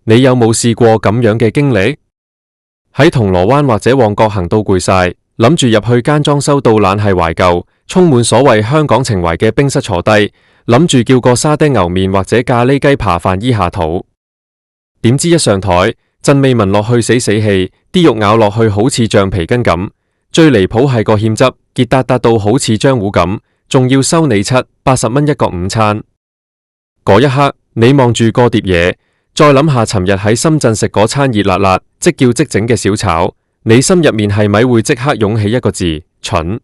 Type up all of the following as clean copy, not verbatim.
你有冇試過咁樣嘅經歷？喺銅鑼灣或者旺角行到攰晒，諗住入去間裝修到懶係懷舊，充滿所謂香港情懷嘅冰室坐低，諗住叫個沙爹牛麵或者咖喱雞扒飯醫下肚。點知一上台，陣味聞落去死死氣，啲肉咬落去好似橡皮筋咁。最離譜係個芡汁結達達到好似漿糊咁，仲要收你70-80蚊一個午餐。嗰一刻，你望住個碟嘢，再諗下尋日喺深圳食嗰餐熱辣辣、即叫即整嘅小炒，你心入面係咪會即刻湧起一個字：蠢？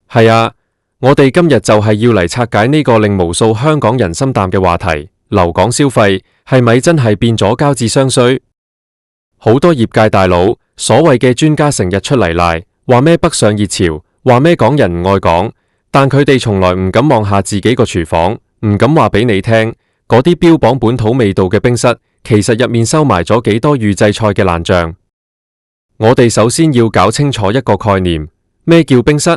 係啊，我哋今日就係要嚟拆解呢個令無數香港人心淡嘅話題。留港消費係咪真係變咗膠智商稅？好多業界大佬、所謂嘅專家成日出嚟賴，話咩北上熱潮，話咩港人唔愛港，但佢哋從來唔敢望下自己個廚房，唔敢話俾你聽，嗰啲標榜本土味道嘅冰室，其實入面收埋咗幾多預製菜嘅爛醬。我哋首先要搞清楚一個概念，咩叫冰室？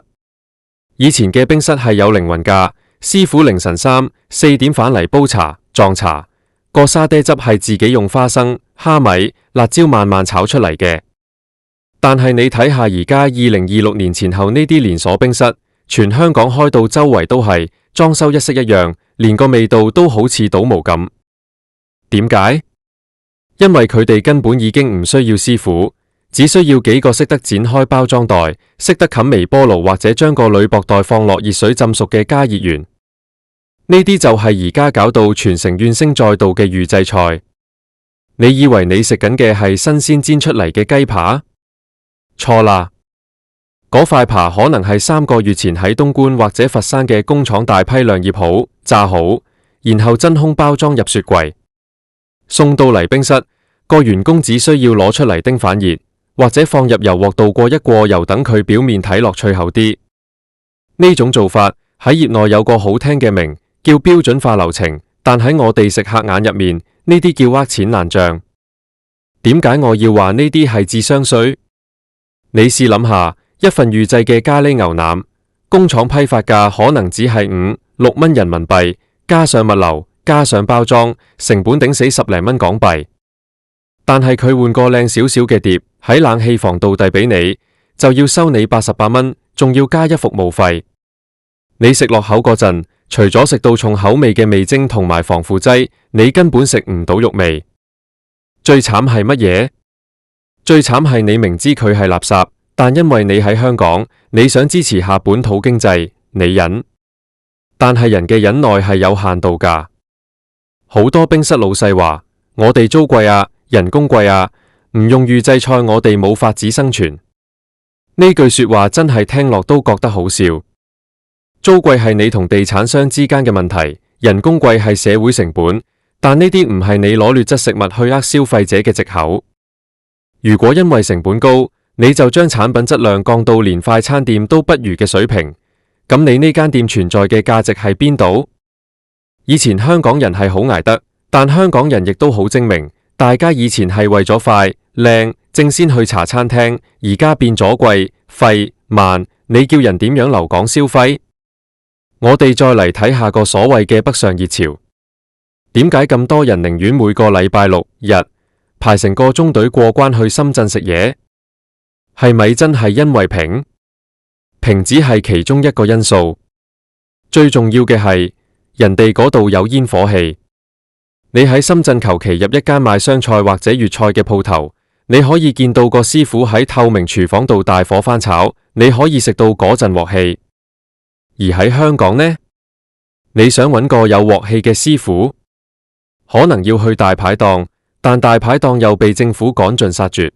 以前嘅冰室係有靈魂㗎，師傅凌晨3-4點返嚟煲茶撞茶，個沙爹汁係自己用花生、蝦米、辣椒慢慢炒出嚟嘅。但係你睇下而家2026年前後呢啲連鎖冰室，全香港開到周圍都係，裝修一式一樣，連個味道都好似倒模咁。點解？因為佢哋根本已經唔需要師傅，只需要幾個識得剪開包裝袋、識得冚微波爐或者將個鋁箔袋放落熱水浸熟嘅加熱員。呢啲就係而家搞到全城怨聲載道嘅預製菜。你以為你食緊嘅係新鮮煎出嚟嘅雞扒？錯啦，嗰塊扒可能係3個月前喺東莞或者佛山嘅工廠大批量醃好、炸好，然後真空包裝入雪櫃，送到嚟冰室，個員工只需要攞出嚟叮反熱，或者放入油鑊度過一過油，等佢表面睇落脆厚啲。呢種做法喺業內有個好聽嘅名，叫標準化流程，但喺我哋食客眼入面，呢啲叫呃錢爛賬。點解我要話呢啲係智商稅？你試諗下，一份預製嘅咖喱牛腩，工廠批發價可能只係5-6蚊人民幣，加上物流，加上包裝，成本頂死10零蚊港幣。但係佢換個靚少少嘅碟，喺冷氣房度遞俾你，就要收你88蚊，仲要加一服務費。你食落口嗰陣，除咗食到重口味嘅味精同埋防腐劑，你根本食唔到肉味。最慘係乜嘢？最慘係你明知佢係垃圾，但因為你喺香港，你想支持下本土經濟，你忍。但係人嘅忍耐係有限度㗎。好多冰室老細話：我哋租貴啊，人工貴啊，唔用預製菜我哋冇法子生存。呢句說話真係聽落都覺得好笑。租貴係你同地產商之間嘅問題，人工貴係社會成本，但呢啲唔係你攞劣質食物去呃消費者嘅藉口。如果因為成本高，你就將產品質量降到連快餐店都不如嘅水平，咁你呢間店存在嘅價值係邊度？以前香港人係好捱得，但香港人亦都好精明，大家以前係為咗快、靚、正先去茶餐廳，而家變咗貴、廢、慢，你叫人點樣留港消費？我哋再嚟睇下個所謂嘅北上熱潮，點解咁多人寧願每個禮拜6日排成個鐘隊過關去深圳食嘢？係咪真係因為平？平只係其中一個因素，最重要嘅係人哋嗰度有煙火氣。你喺深圳求其入一間賣湘菜或者粵菜嘅鋪頭，你可以見到個師傅喺透明廚房度大火翻炒，你可以食到嗰陣鑊氣。而喺香港呢，你想揾個有鑊氣嘅師傅，可能要去大排檔，但大排檔又被政府趕盡殺絕，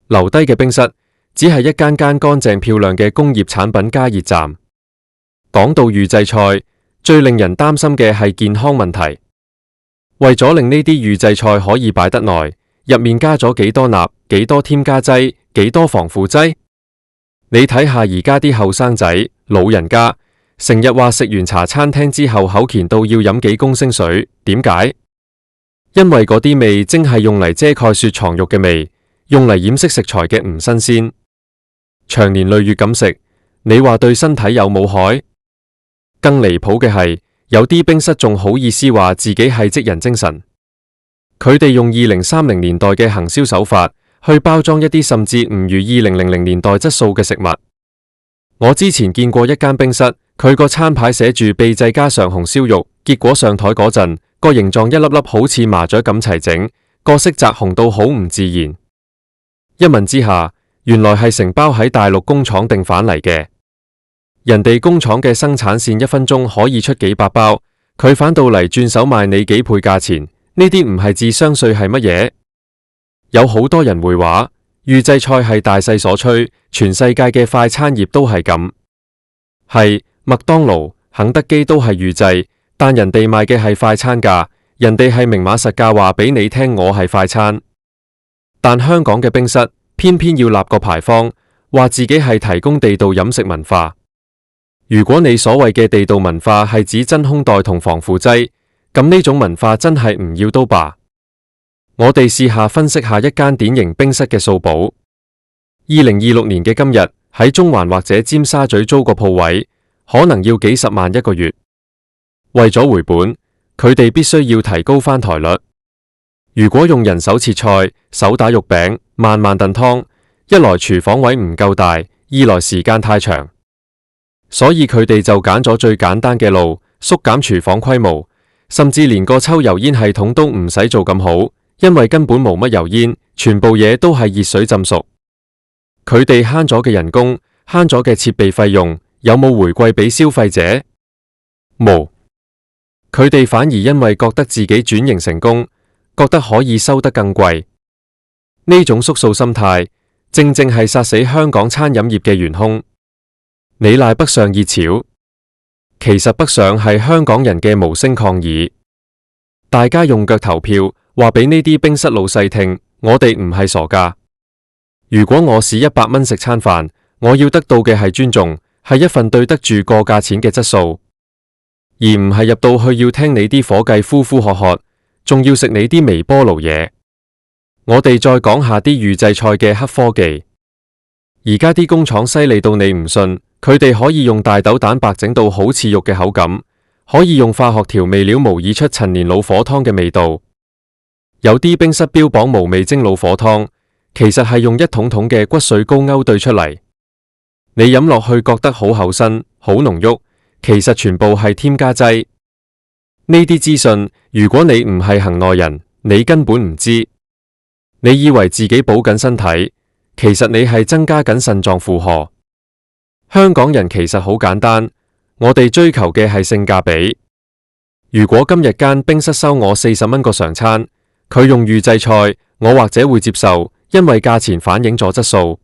留低嘅冰室只係一間間乾淨漂亮嘅工業產品加熱站。講到預製菜，最令人擔心嘅係健康問題。為咗令呢啲預製菜可以擺得耐，入面加咗幾多鈉、幾多添加劑、幾多防腐劑？你睇下而家啲後生仔、老人家，成日話食完茶餐廳之後口乾到要飲幾公升水，點解？因為嗰啲味精係用嚟遮蓋雪藏肉嘅味，用嚟掩飾食材嘅唔新鮮。長年累月咁食，你話對身體有冇害？更離譜嘅係，有啲冰室仲好意思話自己係職人精神。佢哋用2030年代嘅行銷手法去包裝一啲甚至唔如2000年代質素嘅食物。我之前見過一間冰室，佢個餐牌寫住秘製家常紅燒肉，結果上台嗰陣，個形狀一粒粒好似麻雀咁齊整，個色澤紅到好唔自然。一問之下，原來係承包喺大陸工廠訂返嚟嘅。人哋工廠嘅生產線1分鐘可以出幾百包，佢返到嚟轉手賣你幾倍價錢，呢啲唔係智商稅係乜嘢？有好多人會話預製菜係大勢所趨，全世界嘅快餐業都係咁。係，麥當勞、肯德基都係預製，但人哋賣嘅係快餐價，人哋係明碼實價話俾你聽我係快餐。但香港嘅冰室偏偏要立個牌坊，話自己係提供地道飲食文化。如果你所謂嘅地道文化係指真空袋同防腐劑，咁呢種文化真係唔要都罷。我哋試下分析下一間典型冰室嘅數簿。2026年嘅今日，喺中環或者尖沙咀租個鋪位，可能要幾十萬一個月。為咗回本，佢哋必須要提高翻台率。如果用人手切菜、手打肉餅、慢慢燉湯，一來廚房位唔夠大，二來時間太長，所以佢哋就揀咗最簡單嘅路，縮減廚房規模，甚至連個抽油煙系統都唔使做咁好。因為根本冇乜油煙，全部嘢都係熱水浸熟。佢哋慳咗嘅人工，慳咗嘅設備費用，有冇回饋俾消費者？冇。佢哋反而因為覺得自己轉型成功，覺得可以收得更貴。呢種縮數心態，正正係殺死香港餐飲業嘅元兇。你賴北上熱潮，其實北上係香港人嘅無聲抗議。大家用腳投票。話俾呢啲冰室老細聽，我哋唔係傻噶。如果我試100蚊食餐飯，我要得到嘅係尊重，係一份對得住個價錢嘅質素，而唔係入到去要聽你啲伙計呼呼喝喝，仲要食你啲微波爐嘢。我哋再講下啲預製菜嘅黑科技。而家啲工廠犀利到你唔信，佢哋可以用大豆蛋白整到好似肉嘅口感，可以用化學調味料模擬出陳年老火湯嘅味道。有啲冰室標榜無味蒸老火湯，其實係用一桶桶嘅骨髓膏勾兌出嚟。你飲落去覺得好厚身、好濃郁，其實全部係添加劑。呢啲資訊，如果你唔係行內人，你根本唔知。你以為自己補緊身體，其實你係增加緊腎臟負荷。香港人其實好簡單，我哋追求嘅係性價比。如果今日間冰室收我40蚊個常餐，佢用預製菜，我或者會接受，因為價錢反映咗質素。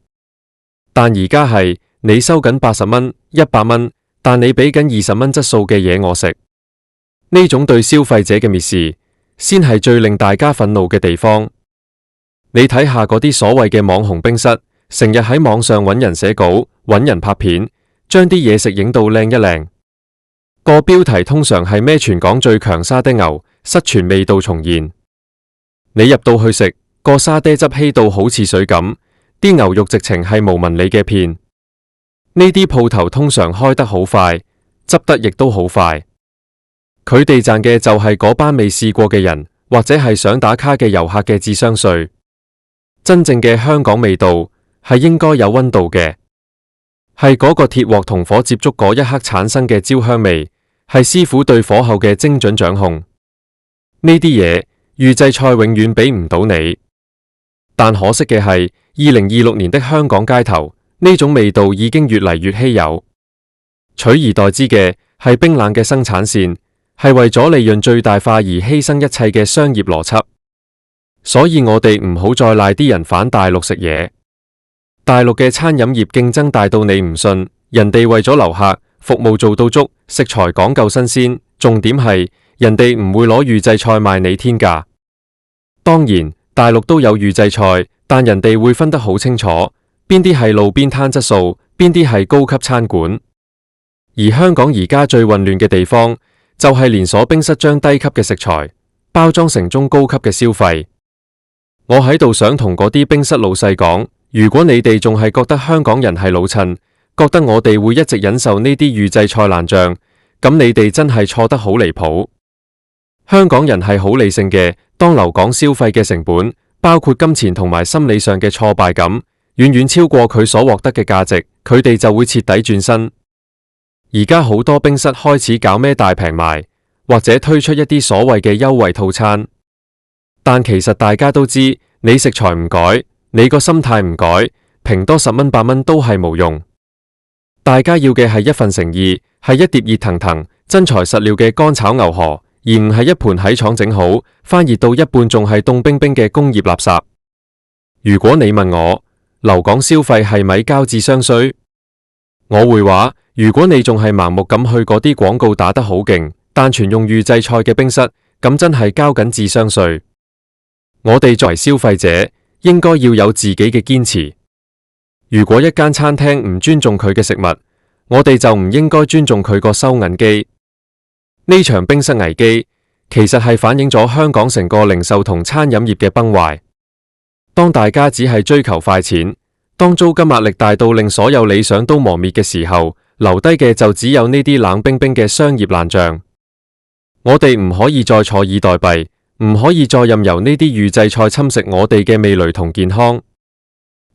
但而家係你收緊80蚊、100蚊，但你俾緊20蚊質素嘅嘢我食，呢種對消費者嘅蔑視，先係最令大家憤怒嘅地方。你睇下嗰啲所謂嘅網紅冰室，成日喺網上揾人寫稿、揾人拍片，將啲嘢食影到靚一靚。個標題通常係咩全港最強沙爹牛，失傳味道重現。你入到去食，個沙爹汁稀到好似水咁，啲牛肉直情係無紋理嘅片。呢啲鋪頭通常開得好快，執得亦都好快。佢哋賺嘅就係嗰班未試過嘅人，或者係想打卡嘅遊客嘅智商稅。真正嘅香港味道係應該有溫度嘅，係嗰個鐵鑊同火接觸嗰一刻產生嘅焦香味，係師傅對火候嘅精準掌控。呢啲嘢預製菜永遠俾唔到你，但可惜嘅係2026年的香港街頭，呢種味道已經越嚟越稀有，取而代之嘅係冰冷嘅生產線，係為咗利潤最大化而犧牲一切嘅商業邏輯。所以我哋唔好再賴啲人返大陸食嘢。大陸嘅餐飲業競爭大到你唔信，人哋為咗留客，服務做到足，食材講究新鮮，重點係人哋唔會攞預製菜賣你天價。當然，大陸都有預製菜，但人哋會分得好清楚，邊啲係路邊攤質素，邊啲係高級餐館。而香港而家最混亂嘅地方，就係連鎖冰室將低級嘅食材包裝成中高級嘅消費。我喺度想同嗰啲冰室老細講，如果你哋仲係覺得香港人係老襯，覺得我哋會一直忍受呢啲預製菜爛醬，咁你哋真係錯得好離譜。香港人係好理性嘅，當留港消費嘅成本，包括金錢同埋心理上嘅挫敗感，遠遠超過佢所獲得嘅價值，佢哋就會徹底轉身。而家好多冰室開始搞咩大平賣，或者推出一啲所謂嘅優惠套餐，但其實大家都知，你食材唔改，你個心態唔改，平多10蚊8蚊都係冇用。大家要嘅係一份誠意，係一碟熱騰騰、真材實料嘅乾炒牛河，而唔係一盤喺廠整好、翻熱到一半仲係凍冰冰嘅工業垃圾。如果你問我留港消費係咪交智商稅，我會話：如果你仲係盲目咁去嗰啲廣告打得好勁，但全用預製菜嘅冰室，咁真係交緊智商稅。我哋作為消費者，應該要有自己嘅堅持。如果一間餐廳唔尊重佢嘅食物，我哋就唔應該尊重佢個收銀機。呢場冰室危機其實係反映咗香港成個零售同餐飲業嘅崩壞。當大家只係追求快錢，當租金壓力大到令所有理想都磨滅嘅時候，留低嘅就只有呢啲冷冰冰嘅商業爛賬。我哋唔可以再坐以待斃，唔可以再任由呢啲預製菜侵蝕我哋嘅味蕾同健康。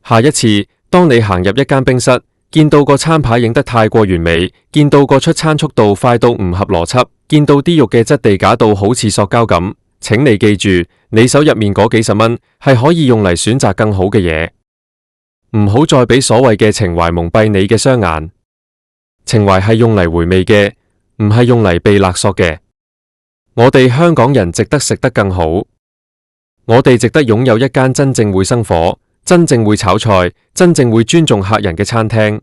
下一次，當你行入一間冰室，見到個餐牌影得太過完美，見到個出餐速度快到唔合邏輯，見到啲肉嘅質地假到好似塑膠咁，請你記住，你手入面嗰幾十蚊係可以用嚟選擇更好嘅嘢。唔好再俾所謂嘅情懷蒙蔽你嘅雙眼。情懷係用嚟回味嘅，唔係用嚟被勒索嘅。我哋香港人值得食得更好，我哋值得擁有一間真正會生火、真正會炒菜、真正會尊重客人嘅餐廳。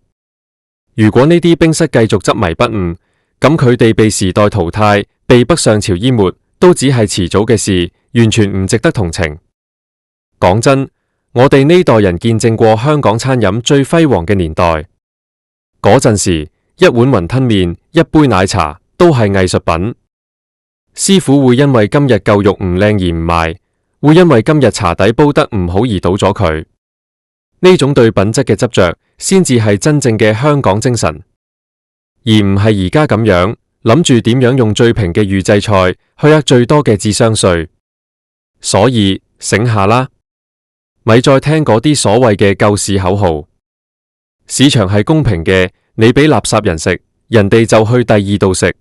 如果呢啲冰室繼續執迷不悟，咁佢哋被時代淘汰、被北上潮淹沒，都只係遲早嘅事，完全唔值得同情。講真，我哋呢代人見證過香港餐飲最輝煌嘅年代，嗰陣時一碗雲吞麵、一杯奶茶都係藝術品。師傅會因為今日嚿肉唔靚而唔賣，會因為今日茶底煲得唔好而倒咗佢。呢種對品質嘅執着，先至係真正嘅香港精神，而唔係而家咁樣諗住點樣用最平嘅預製菜去呃最多嘅智商稅。所以醒下啦，咪再聽嗰啲所謂嘅救市口號。市場係公平嘅，你俾垃圾人食，人哋就去第二度食。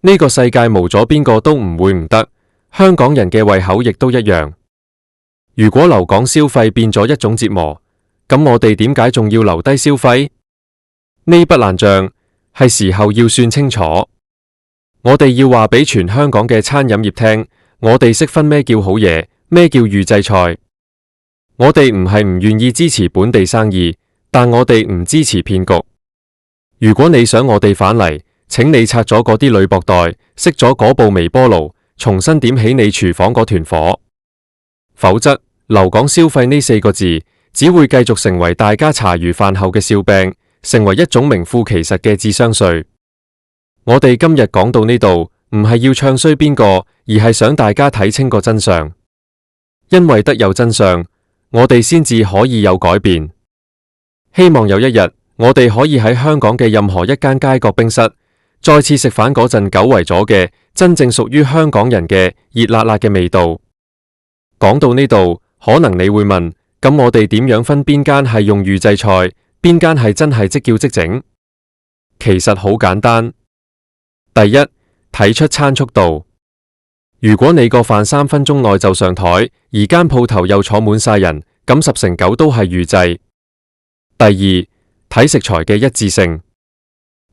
呢個世界無咗邊個都唔會唔得，香港人嘅胃口亦都一樣。如果留港消費變咗一種折磨，咁我哋點解仲要留低消費？呢筆爛賬係時候要算清楚。我哋要話俾全香港嘅餐飲業聽，我哋識分咩叫好嘢，咩叫預製菜。我哋唔係唔願意支持本地生意，但我哋唔支持騙局。如果你想我哋返嚟，請你拆咗嗰啲鋁箔袋，熄咗嗰部微波爐，重新點起你廚房嗰團火。否則，留港消費呢4個字只會繼續成為大家茶餘飯後嘅笑柄，成為一種名副其實嘅智商稅。我哋今日講到呢度，唔係要唱衰邊個，而係想大家睇清個真相。因為得有真相，我哋先至可以有改變。希望有一日，我哋可以喺香港嘅任何一間街角冰室，再次食返嗰陣久違咗嘅真正屬於香港人嘅熱辣辣嘅味道。講到呢度，可能你會問，咁我哋點樣分邊間係用預製菜，邊間係真係即叫即整？其實好簡單。第一，睇出餐速度。如果你個飯3分鐘內就上台，而間鋪頭又坐滿晒人，咁10成9都係預製。第二，睇食材嘅一致性。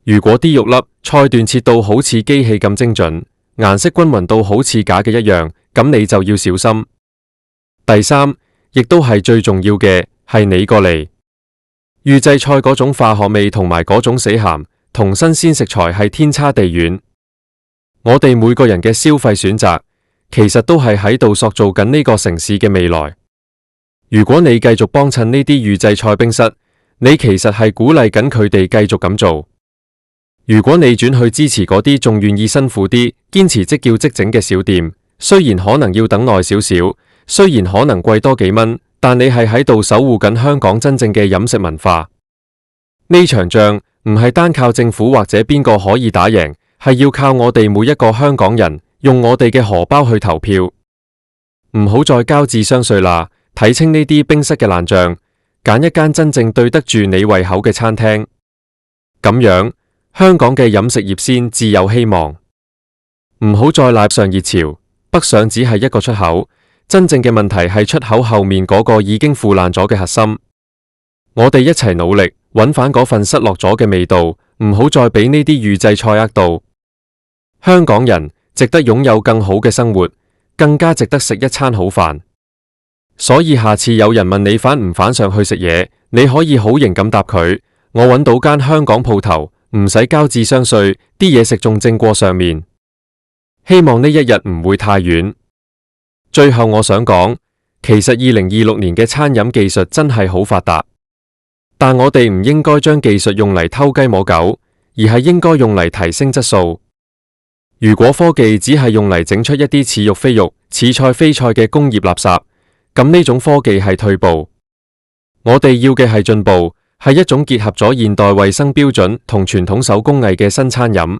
如果啲肉粒、菜段切到好似機器咁精準，顏色均勻到好似假嘅一樣，咁你就要小心。第三，亦都係最重要嘅，係你過嚟。預製菜嗰種化學味同埋嗰種死鹹，同新鮮食材係天差地遠。我哋每個人嘅消費選擇，其實都係喺度塑造緊呢個城市嘅未來。如果你繼續幫襯呢啲預製菜冰室，你其實係鼓勵緊佢哋繼續咁做。如果你轉去支持嗰啲仲願意辛苦啲、堅持即叫即整嘅小店，雖然可能要等耐少少，雖然可能貴多幾蚊，但你係喺度守護緊香港真正嘅飲食文化。呢場仗唔係單靠政府或者邊個可以打贏，係要靠我哋每一個香港人用我哋嘅荷包去投票。唔好再交智商稅啦，睇清呢啲冰室嘅爛賬，揀一間真正對得住你胃口嘅餐廳。咁樣，香港嘅飲食業先至有希望。唔好再賴上熱潮，北上只係一個出口，真正嘅問題係出口後面嗰個已經腐爛咗嘅核心。我哋一齊努力，揾返嗰份失落咗嘅味道，唔好再俾呢啲預製菜呃到。香港人值得擁有更好嘅生活，更加值得食一餐好飯。所以下次有人問你返唔返上去食嘢，你可以好型咁答佢：我揾到間香港鋪頭，唔使交智商稅，啲嘢食仲正過上面。希望呢一日唔會太遠。最後我想講，其實2026年嘅餐飲技術真係好發達，但我哋唔應該將技術用嚟偷雞摸狗，而係應該用嚟提升質素。如果科技只係用嚟整出一啲似肉非肉、似菜非菜嘅工業垃圾，咁呢種科技係退步。我哋要嘅係進步，係一種結合咗現代衛生標準同傳統手工藝嘅新餐飲。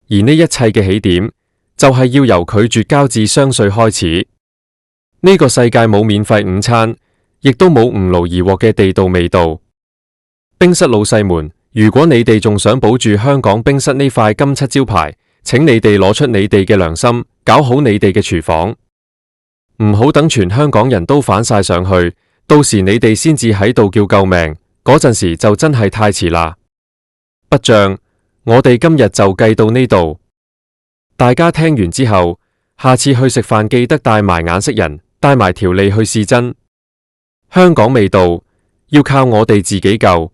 而呢一切嘅起點，就係要由拒絕交智商稅開始。呢個世界冇免費午餐，亦都冇唔勞而獲嘅地道味道。冰室老細們，如果你哋仲想保住香港冰室呢塊金漆招牌，請你哋攞出你哋嘅良心，搞好你哋嘅廚房。唔好等全香港人都反晒上去，到時你哋先至喺度叫救命，嗰陣時就真係太遲啦。筆帳，我哋今日就計到呢度。大家聽完之後，下次去食飯記得帶埋眼識人，帶埋條脷去試真。香港味道，要靠我哋自己救。